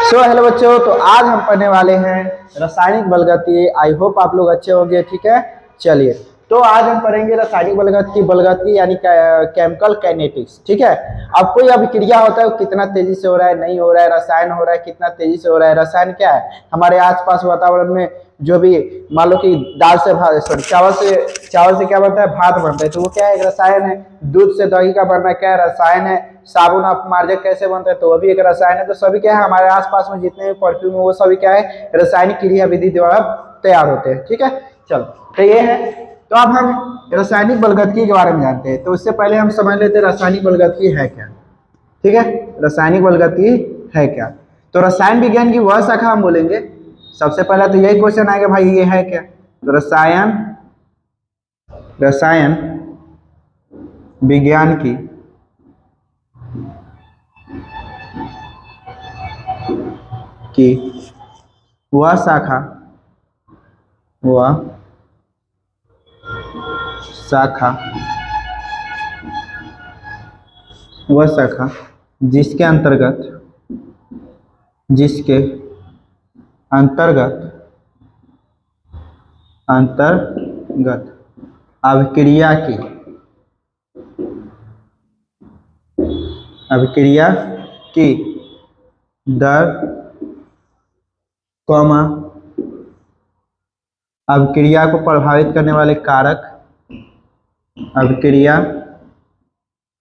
Hello बच्चों, तो आज हम पढ़ने वाले हैं रासायनिक बलगति। आई होप आप लोग अच्छे होंगे। ठीक है, चलिए तो आज हम पढ़ेंगे रासायनिक बलगति यानी केमिकल काइनेटिक्स। ठीक है, अब कोई अभिक्रिया होता है वो कितना तेजी से हो रहा है, नहीं हो रहा है, रसायन हो रहा है कितना तेजी से हो रहा है। रसायन क्या है? हमारे आसपास वातावरण में जो भी, मान लो कि दाल से भात, सॉरी चावल से क्या बनता है? भात बनता है, तो वो क्या है? एक रसायन है। दूध से दही का बनना क्या है? रसायन है। साबुन अपमार्जक कैसे बनता है? तो वो भी एक रसायन है। तो सभी क्या है, हमारे आसपास में जितने भी परफ्यूम है वो सभी क्या है? रासायनिक क्रिया विधि द्वारा तैयार होते हैं। ठीक है, चलो तो ये है। तो अब हम रासायनिक बलगति के बारे में जानते हैं, तो उससे पहले हम समझ लेते हैं रासायनिक बलगति है क्या। ठीक है, रासायनिक बलगति है क्या? तो रसायन विज्ञान की वह शाखा हम बोलेंगे। सबसे पहला तो यही क्वेश्चन आएगा, भाई ये है क्या? तो रसायन विज्ञान की वह शाखा जिसके अंतर्गत अभिक्रिया की दर, अभिक्रिया को प्रभावित करने वाले कारक, अभिक्रिया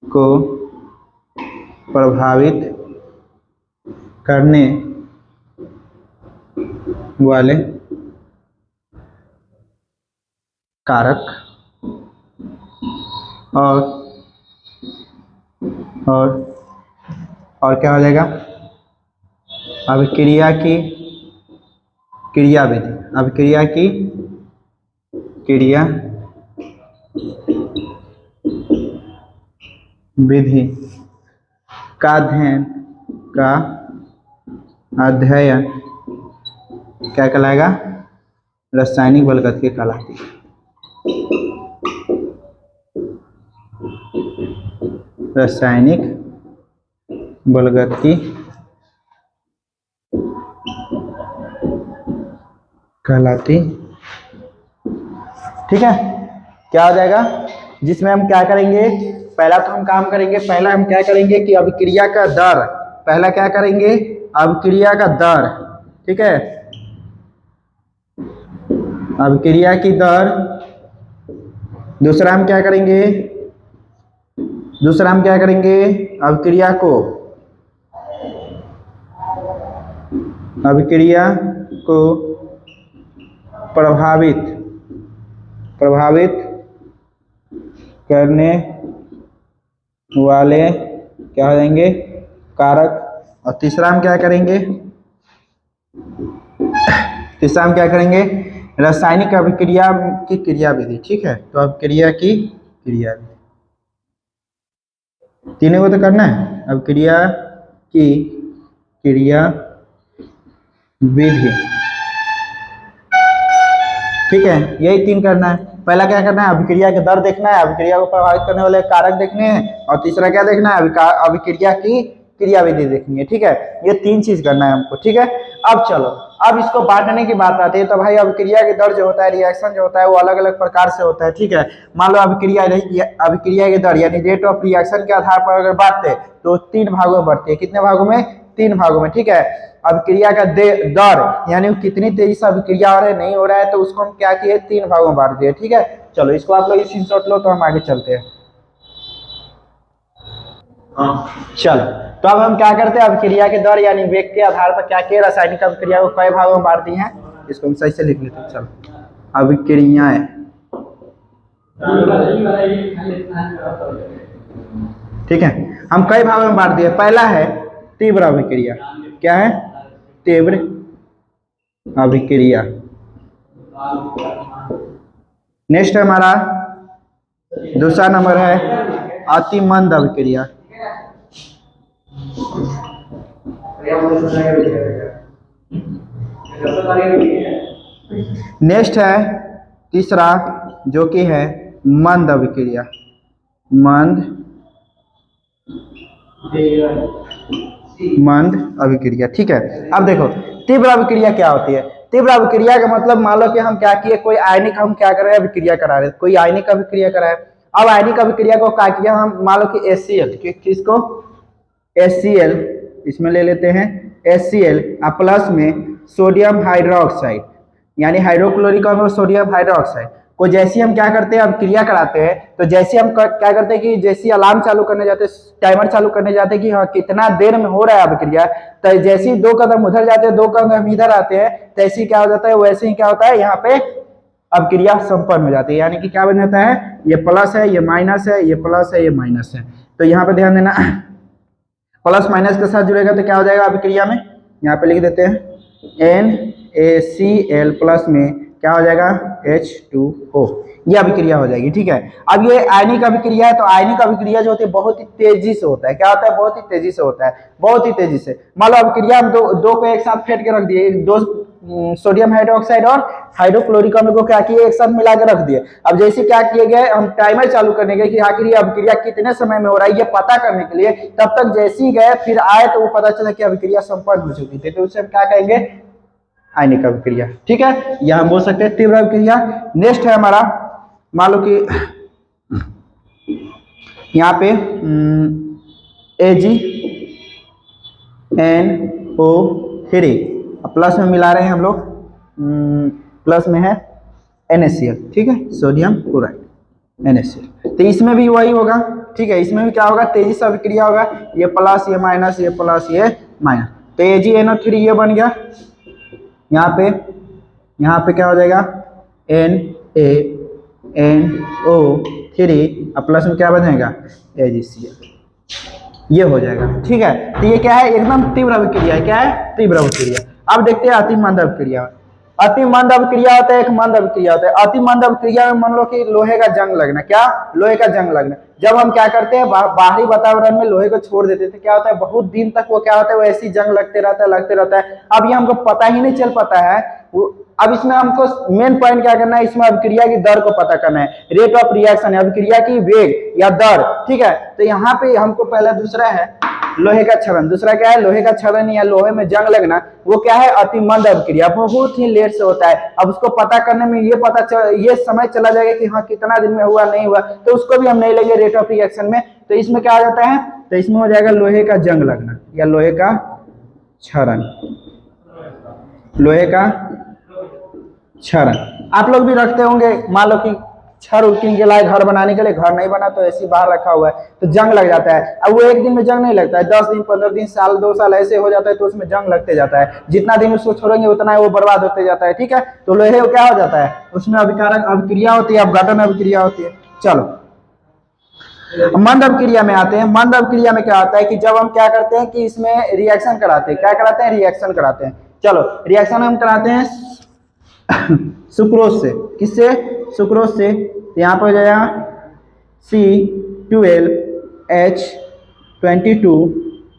को प्रभावित करने वाले कारक और क्या हो जाएगा? अभिक्रिया की क्रियाविधि, अभिक्रिया की क्रिया विधि का अध्ययन क्या कहलाएगा? रासायनिक बलगति कहलाती है। रासायनिक बलगति कहलाती। ठीक है, क्या हो जाएगा? जिसमें हम क्या करेंगे? पहला तो हम काम करेंगे, पहला हम क्या करेंगे कि अभिक्रिया का दर, पहला क्या करेंगे? अभिक्रिया का दर। ठीक है, अभिक्रिया की दर। दूसरा हम क्या करेंगे? अभिक्रिया को प्रभावित करने वाले क्या हो जाएंगे? कारक। और तीसरा हम क्या करेंगे? रासायनिक अभिक्रिया की क्रियाविधि। ठीक है, तो अभिक्रिया की क्रियाविधि तीनों को तो करना है। अभिक्रिया की क्रियाविधि, ठीक है, यही तीन करना है। पहला क्या करना है? अभिक्रिया के दर देखना है, अभिक्रिया को प्रभावित करने वाले कारक देखने हैं, और तीसरा क्या देखना है? अभिक्रिया की क्रियाविधि देखनी है। ठीक है, ये तीन चीज करना है हमको। ठीक है, अब चलो, अब इसको बांटने की बात आती है। तो भाई अभिक्रिया के दर जो होता है, रिएक्शन जो होता है, वो अलग अलग प्रकार से होता है। ठीक है, मान लो अभिक्रिया के दर यानी रेट ऑफ रिएक्शन के आधार पर अगर बांटते तो तीन भागों में बढ़ती है। कितने भागों में? तीन भागों में। ठीक है, अभिक्रिया का दर यानी कितनी तेजी से अभिक्रिया हो रहा है, नहीं हो रहा है, तो उसको हम क्या किए? तीन भागों में बांट दिए। ठीक है, चलो इसको आप लोग स्क्रीनशॉट लो, तो हम आगे चलते हैं। चलो, तो अब हम क्या करते हैं? अभिक्रिया के दर यानी वेग के आधार पर क्या किए? रासायनिक अभिक्रिया को कई भागों में बांट दी हैं। इसको हम सही से लिख लेते हैं। चलो, अभिक्रियाएं, ठीक है, हम कई भागों में बांट दिए। पहला है तीव्र अभिक्रिया। क्या है? तीव्र अभिक्रिया। नेक्स्ट हमारा दूसरा नंबर है अति मंद अभिक्रिया। नेक्स्ट है तीसरा, जो कि है मंद मंद अभिक्रिया। ठीक है, अब देखो तीव्र अभिक्रिया क्या होती है। तीव्र अभिक्रिया का मतलब मान लो कि हम क्या किए, कोई आयनिक हम क्या कर रहे हैं, अभिक्रिया करा रहे हैं, कोई आयनिक अभिक्रिया करा है। अब आयनिक अभिक्रिया को क्या किया हम, मान लो कि HCl, किसको HCl इसमें ले लेते हैं, HCl प्लस में सोडियम हाइड्रोक्साइड यानी हाइड्रोक्लोरिक और सोडियम हाइड्रोक्साइड को जैसे हम क्या करते हैं, अब क्रिया कराते हैं, तो जैसे हम क्या करते हैं कि जैसे अलार्म चालू करने जाते हैं, टाइमर चालू करने जाते हैं कि हाँ कितना देर में हो रहा है अभिक्रिया, तो जैसे ही 2 कदम उधर जाते हैं 2 कदम इधर आते हैं, तैसे ही क्या हो जाता है, वैसे ही क्या होता है यहाँ पे अभिक्रिया संपन्न हो जाती है। यानी कि क्या बन जाता है, ये प्लस है, ये माइनस है, ये प्लस है, ये माइनस है। तो यहाँ पे ध्यान देना, प्लस माइनस के साथ जुड़ेगा तो क्या हो जाएगा अभिक्रिया में, यहाँ पे लिख देते हैं NaCl प्लस में क्या हो जाएगा H2O, ये अभिक्रिया हो जाएगी। ठीक है, अब ये आयनिक अभिक्रिया है, तो आयनिक अभिक्रिया जो होती है बहुत ही तेजी से होता है। क्या होता है, बहुत ही तेजी से होता है, बहुत ही तेजी से। मान लो अभिक्रिया हम दो को एक साथ फेंट के रख दिए, 2 सोडियम हाइड्रोक्साइड और हाइड्रोक्लोरिक अम्ल को क्या किए, एक साथ मिला के रख दिए। अब जैसे क्या किए गए, हम टाइमर चालू करने गए कि आखिर ये अभिक्रिया कितने समय में हो रहा है ये पता करने के लिए, तब तक जैसे ही गए फिर आए तो वो पता चला कि अभिक्रिया संपन्न हो चुकी थी, तो उसे हम क्या कहेंगे, आयनिक अभिक्रिया। ठीक है, यह हम बोल सकते हैं तीव्र अभिक्रिया। नेक्स्ट है हमारा, मान लो कि यहाँ पे AgNO3 प्लस में मिला रहे हैं हम लोग, प्लस में है NaCl। ठीक है, सोडियम क्लोराइड NaCl, तो इसमें भी वही होगा। ठीक है, इसमें भी क्या होगा, तेजी से अभिक्रिया होगा, ये प्लस ये माइनस, ये प्लस ये माइनस, तो AgNO3 ये बन गया। यहाँ पे क्या हो जाएगा, NaNO3 प्लस में क्या बनेगा AgCl, ये हो जाएगा। ठीक है, तो ये क्या है, एकदम तीव्र अभिक्रिया है। क्या है, तीव्र अभिक्रिया। अब देखते हैं अति मंद अभिक्रिया। अति मंद अभिक्रिया होता है, एक मंद अभिक्रिया होता है। अति मंद अभिक्रिया में मान लो कि लोहे का जंग लगना, क्या, लोहे का जंग लगना। जब हम क्या करते हैं, बाहरी वातावरण में लोहे को छोड़ देते थे, क्या होता है, बहुत दिन तक वो क्या होता है, वो ऐसी जंग लगते रहता है, लगते रहता है। अब ये हमको पता ही नहीं चल पाता है। अब इसमें हमको मेन पॉइंट क्या करना है, इसमें अभिक्रिया की दर को पता करना है, रेट ऑफ रिएक्शन है, अभिक्रिया की वेग या दर। ठीक है, तो यहाँ पे हमको पहला दूसरा है लोहे का क्षरण, दूसरा क्या है, लोहे का क्षरण या लोहे में जंग लगना, वो क्या है, अति मंद अभिक्रिया, बहुत ही लेट से होता है। अब उसको पता करने में ये समय चला जाएगा कि हाँ कितना दिन में हुआ नहीं हुआ, तो उसको भी हम नहीं लेंगे रेट ऑफ रिएक्शन में। तो इसमें क्या आ जाता है, तो इसमें हो जाएगा लोहे का जंग लगना या लोहे का क्षरण, लोहे का क्षरण। आप लोग भी रखते होंगे, मान लो कि छड़ उठने के लिए, घर बनाने के लिए, घर नहीं बना तो ऐसे बाहर रखा हुआ है, तो जंग लग जाता है। अब वो एक दिन में जंग नहीं लगता है, 10 दिन 15 दिन साल 2 साल ऐसे हो जाता है, तो उसमें जंग लगते जाता है। जितना दिन उसको छोड़ेंगे उतना वो बर्बाद होते जाता है। ठीक है, तो लोहे क्या हो जाता है, उसमें अभिकारक अभिक्रिया होती है, अपघटन अभिक्रिया होती है। चलो मंद अभिक्रिया में आते हैं। मंद अभिक्रिया में क्या होता है कि जब हम क्या करते हैं कि इसमें रिएक्शन कराते हैं, क्या कराते हैं, रिएक्शन कराते हैं। चलो रिएक्शन हम कराते हैं सुक्रोज से, किससे, सुक्रोज से। तो यहाँ पर हो जाएगा C12H22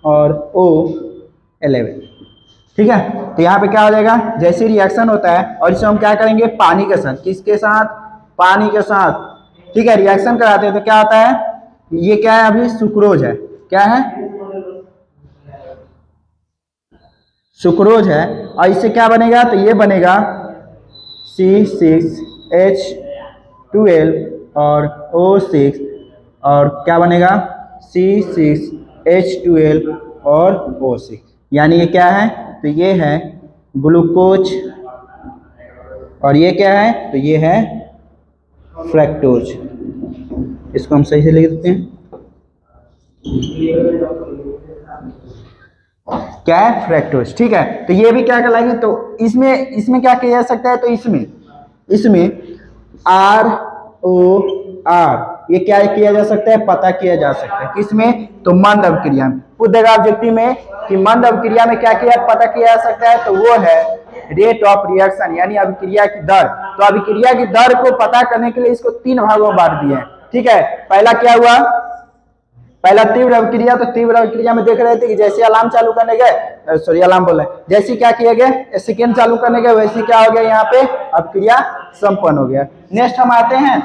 और O11। ठीक है, तो यहाँ पे क्या हो जाएगा, जैसे रिएक्शन होता है और इसे हम क्या करेंगे, पानी के साथ, किसके साथ, पानी के साथ। ठीक है, रिएक्शन कराते हैं तो क्या होता है, ये क्या है, अभी सुक्रोज है, क्या है, सुक्रोज है। और इससे क्या बनेगा, तो ये बनेगा C6H12 और O6 और क्या बनेगा C6H12 और O6, यानी ये क्या है, तो ये है ग्लूकोज और ये क्या है, तो ये है फ्रक्टोज। इसको हम सही से लिख देते हैं, क्या है, फ्रक्टोज। ठीक है, तो ये भी क्या कहलाएंगे, तो इसमें क्या किया जा सकता है, तो इसमें ROR ये क्या किया जा सकता है, पता किया जा सकता है, किसमें, तो मंद अभिक्रिया में। पूछ देगा ऑब्जेक्टिव में कि मंद अभिक्रिया में क्या किया, पता किया जा सकता है, तो वो है रेट ऑफ रिएक्शन यानी अभिक्रिया की दर। तो अभिक्रिया की दर को पता करने के लिए इसको 3 भागों में बांट दिए हैं। ठीक है, पहला क्या हुआ, पहला तीव्र अभिक्रिया। तो तीव्र अभिक्रिया में देख रहे थे कि जैसे अलार्म चालू करने गए, सॉरी अलार्म बोल रहे, जैसे क्या किया गया, सेकेंड चालू करने गए, वैसे क्या हो गया, यहाँ पे अभिक्रिया संपन्न हो गया। नेक्स्ट हम आते हैं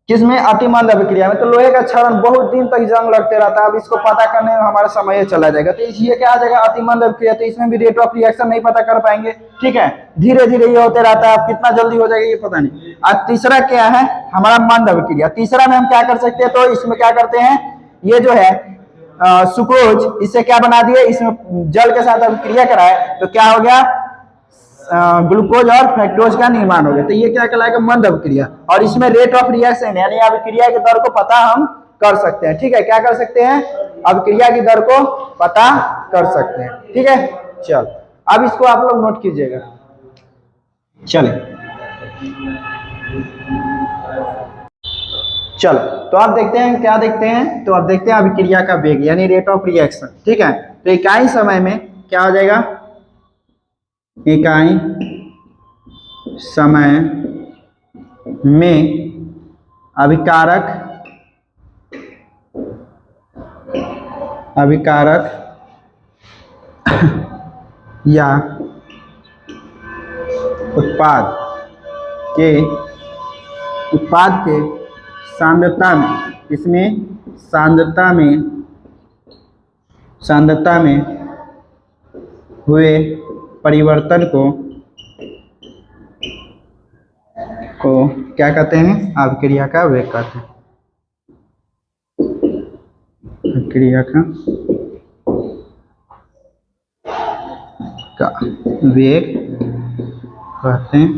किसमें? अति मंद अभिक्रिया में। तो लोहे का क्षरण बहुत दिन तक जंग लगते रहता है। अब इसको पता करने में हमारा समय चला जाएगा, तो ये क्या आ जाएगा? अति मंद अभिक्रिया। तो इसमें भी रेट ऑफ रिएक्शन नहीं पता कर पाएंगे, ठीक है। धीरे धीरे ये होते रहता है, अब कितना जल्दी हो जाएगा ये पता नहीं। अब तीसरा क्या है हमारा? मंद अभिक्रिया। तीसरा में हम क्या कर सकते हैं? तो इसमें क्या करते हैं, ये जो है सुक्रोज, इससे क्या बना दिए, इसमें जल के साथ अभिक्रिया कराए तो क्या हो गया? ग्लूकोज और फ्रक्टोज का निर्माण हो गया। तो ये क्या कहलाएगा? मंद अभिक्रिया। और इसमें रेट ऑफ रिएक्शन यानी अभिक्रिया के दर को पता हम कर सकते हैं, ठीक है। क्या कर सकते हैं? अभिक्रिया की दर को पता कर सकते हैं, ठीक है। चल अब इसको आप लोग नोट कीजिएगा। चले चलो, तो आप देखते हैं क्या देखते हैं? तो आप देखते हैं अभिक्रिया का वेग यानी रेट ऑफ रिएक्शन, ठीक है। तो इकाई समय में क्या हो जाएगा? इकाई समय में अभिकारक या उत्पाद के सांद्रता में, इसमें सांद्रता में हुए परिवर्तन को क्या कहते हैं? अभिक्रिया का वेग कहते हैं। अभिक्रिया का वेग कहते हैं।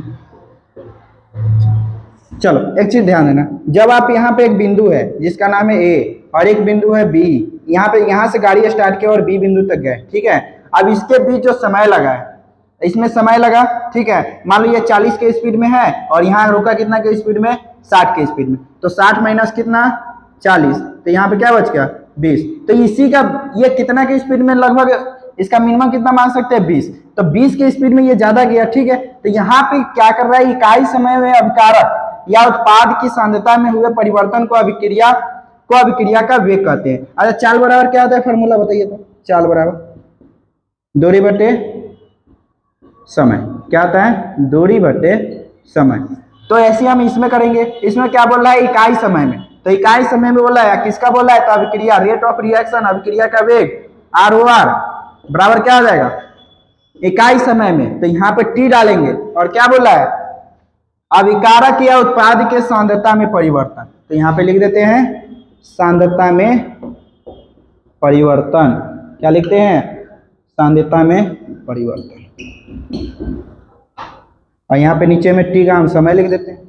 चलो एक चीज ध्यान देना, जब आप यहाँ पे एक बिंदु है जिसका नाम है ए और एक बिंदु है बी, यहाँ से गाड़ी स्टार्ट किया और बी बिंदु तक गए, ठीक है। अब इसके बीच जो समय लगा है, इसमें समय लगा, ठीक है। मान लो ये 40 के स्पीड में है और यहाँ रुका कितना के स्पीड में? 60 के स्पीड में। तो 60 माइनस कितना? 40। तो यहाँ पे क्या बच गया? 20। तो इसी का ये कितना के स्पीड में? लगभग इसका मिनिमम कितना मान सकते हैं? 20। तो 20 के स्पीड में ये ज्यादा गया, ठीक है। तो यहाँ पे क्या कर रहा है? इकाई समय में अभिकारक या उत्पाद की सांद्रता में हुए परिवर्तन को अभिक्रिया का वेग कहते हैं। अच्छा, चाल बराबर क्या होता है? फॉर्मूला बताइए तो। चाल बराबर दूरी बटे समय। क्या होता है? दूरी बटे समय। तो ऐसे हम इसमें करेंगे। इसमें क्या बोल रहा है? इकाई समय में। तो इकाई समय में बोल रहा है, किसका बोल रहा है? तो अभिक्रिया, रेट ऑफ रिएक्शन, अभिक्रिया का वेग ROR बराबर क्या हो जाएगा? इकाई समय में। तो यहाँ पे T डालेंगे और क्या बोल रहा है? अभिकारक या उत्पाद के सांद्रता में परिवर्तन। तो यहाँ पे लिख देते हैं सांद्रता में परिवर्तन। क्या लिखते हैं? सांद्रता में परिवर्तन। और यहाँ पे नीचे में T का हम समय लिख देते हैं,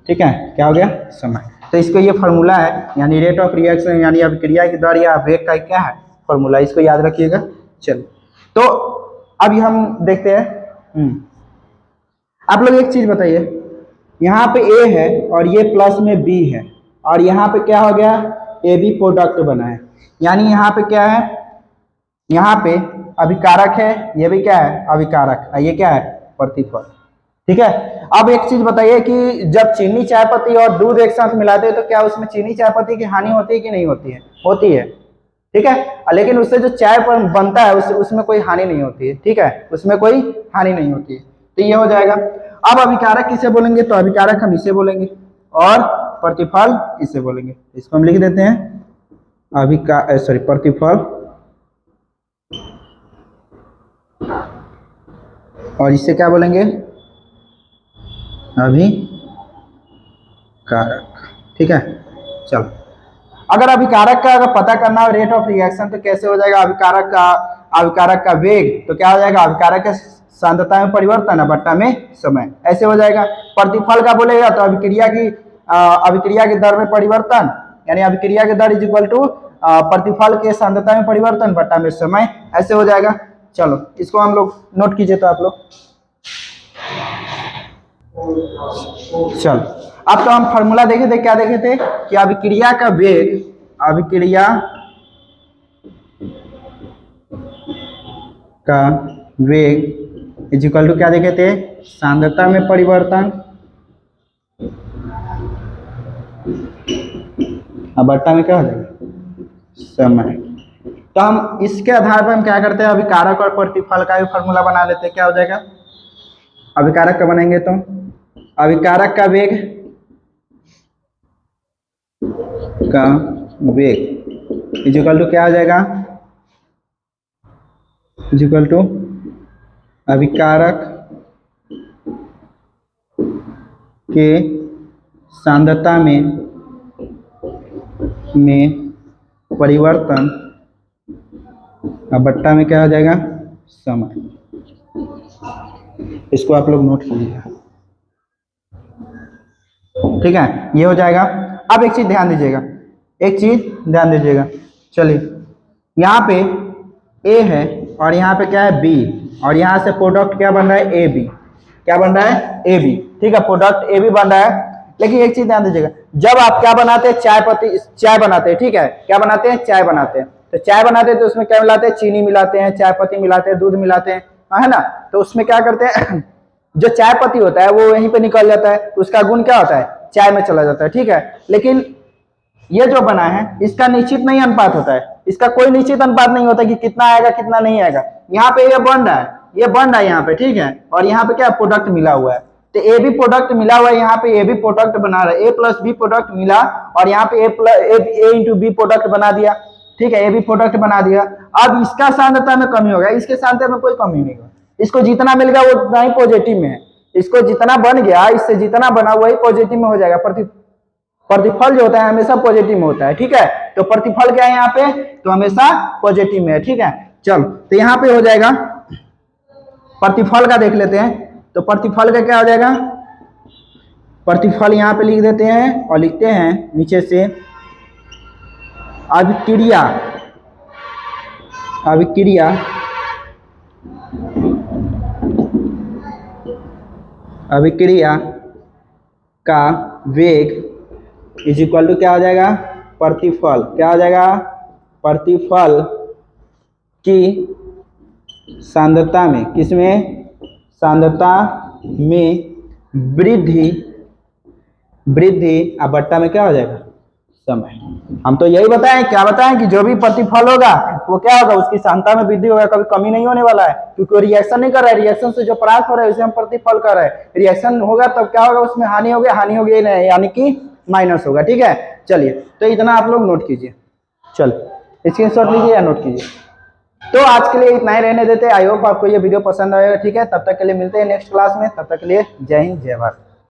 ठीक है। क्या हो गया? समय। तो इसको ये फार्मूला है, यानी रेट ऑफ रिएक्शन यानी अभिक्रिया की दर या वेग का क्या है? फार्मूला। इसको याद रखिएगा। चलो, तो अभी हम देखते हैं। आप लोग एक चीज बताइए, यहाँ पे A है और ये प्लस में B है और यहाँ पे क्या हो गया? AB प्रोडक्ट बना है। यानी यहाँ पे क्या है? यहाँ पे अभिकारक है, ये भी क्या है? अभिकारक। ये क्या है? प्रतिफल, ठीक है। अब एक चीज बताइए कि जब चीनी चाय पत्ती और दूध एक साथ मिलाते हैं तो क्या उसमें चीनी चाय पत्ती की हानि होती है कि नहीं होती है? होती है, ठीक है। लेकिन उससे जो चाय बनता है उसमें कोई हानि नहीं होती है, ठीक है। उसमें कोई हानि नहीं होती है। तो ये हो जाएगा। अब अभिकारक किसे बोलेंगे? तो अभिकारक हम इसे बोलेंगे और प्रतिफल इसे बोलेंगे। इसको हम लिख देते हैं प्रतिफल, और इसे क्या बोलेंगे? अभिकारक, ठीक है। चलो, अगर अभिकारक का अगर पता करना हो रेट ऑफ रिएक्शन तो कैसे हो जाएगा? अभिकारक का वेग तो क्या हो जाएगा? अभिकारक के सांद्रता में परिवर्तन है बट्टा में समय, ऐसे हो जाएगा। प्रतिफल का बोलेगा तो अभिक्रिया की दर में परिवर्तन, यानी अभिक्रिया की दर इज इक्वल टू प्रतिफल के सांद्रता में परिवर्तन बट्टा में समय, ऐसे हो जाएगा। चलो, इसको हम लोग नोट कीजिए तो आप लोग। चलो, अब तो हम फार्मूला देखे थे। क्या देखे थे? कि अभिक्रिया का वेग इज इक्वल टू क्या देखे थे? सांद्रता में परिवर्तन अब बट्टा में क्या हो जाएगा? समय। तो हम इसके आधार पर हम क्या करते हैं? अभिकारक और प्रतिफल का भी फार्मूला बना लेते हैं। क्या हो जाएगा? अभिकारक का बनाएंगे तो अभिकारक का वेग का वेग इक्वल टू क्या आ जाएगा, इक्वल टू अभिकारक के सांद्रता में परिवर्तन और बट्टा में क्या आ जाएगा, समय। इसको आप लोग नोट कीजिएगा, ठीक है, ये हो जाएगा। अब एक चीज ध्यान दीजिएगा, एक चीज ध्यान दीजिएगा, चलिए यहाँ पे ए है और यहाँ पे क्या है बी, और यहाँ से प्रोडक्ट क्या बन रहा है, ए बी, क्या बन रहा है, ए बी, ठीक है, प्रोडक्ट ए बी बन रहा है। लेकिन एक चीज ध्यान दीजिएगा, जब आप क्या बनाते हैं, चाय बनाते हैं, ठीक है, क्या बनाते हैं, चाय बनाते हैं, तो चाय बनाते हैं तो उसमें क्या मिलाते हैं, चीनी मिलाते हैं, चाय पत्ती मिलाते हैं, दूध मिलाते हैं, है ना। तो उसमें क्या करते हैं जो चाय पत्ती होता है वो वहीं पे निकल जाता है, उसका गुण क्या होता है, चाय में चला जाता है, ठीक है। लेकिन ये जो बना है इसका निश्चित नहीं अनुपात होता है, इसका कोई निश्चित अनुपात नहीं होता कि कितना आएगा कितना नहीं आएगा। यहाँ पे ये बन रहा है, ये बन रहा है यहाँ पे, ठीक है, और यहाँ पे क्या प्रोडक्ट मिला हुआ है, तो ए भी प्रोडक्ट मिला हुआ है, यहाँ पे ए भी प्रोडक्ट बना रहा है, ए प्लस बी प्रोडक्ट मिला और यहाँ पे ए इंटू बी प्रोडक्ट बना दिया, ठीक है, ए भी प्रोडक्ट बना दिया। अब इसका सांद्रता में कमी होगा, इसके सांद्रता में कोई कमी नहीं होगा, इसको जितना मिल गया वो उतना ही पॉजिटिव में है, इसको जितना बन गया इससे जितना बना वही पॉजिटिव में हो जाएगा। प्रतिफल जो होता है हमेशा पॉजिटिव में होता है, ठीक है, तो प्रतिफल क्या है यहाँ पे, तो हमेशा पॉजिटिव में है, ठीक है। चलो तो यहाँ पे हो जाएगा, प्रतिफल का देख लेते हैं, तो प्रतिफल का क्या हो जाएगा, प्रतिफल यहाँ पे लिख देते हैं और लिखते हैं नीचे से अभिक्रिया का वेग इज इक्वल टू क्या हो जाएगा, प्रतिफल, क्या हो जाएगा, प्रतिफल की सांद्रता में, किसमें, सांद्रता में वृद्धि और बट्टा में क्या हो जाएगा, समय। हम तो यही बताएं, क्या बताएं कि जो भी प्रतिफल होगा वो क्या होगा, उसकी सांद्रता में वृद्धि होगा, कभी कमी नहीं होने वाला है, क्योंकि वो रिएक्शन नहीं कर रहा है, रिएक्शन से जो प्राप्त हो रहा है उसे हम प्रतिफल कर रहे हैं। रिएक्शन होगा तब क्या होगा, उसमें हानि होगी नहीं, यानी कि माइनस होगा, ठीक है। चलिए तो इतना आप लोग नोट कीजिए, चलो स्क्रीनशॉट लीजिए या नोट कीजिए। तो आज के लिए इतना ही रहने देते हैं, आई होप आपको ये वीडियो पसंद आएगा, ठीक है। तब तक के लिए मिलते हैं नेक्स्ट क्लास में, तब तक के लिए जय हिंद जय भारत।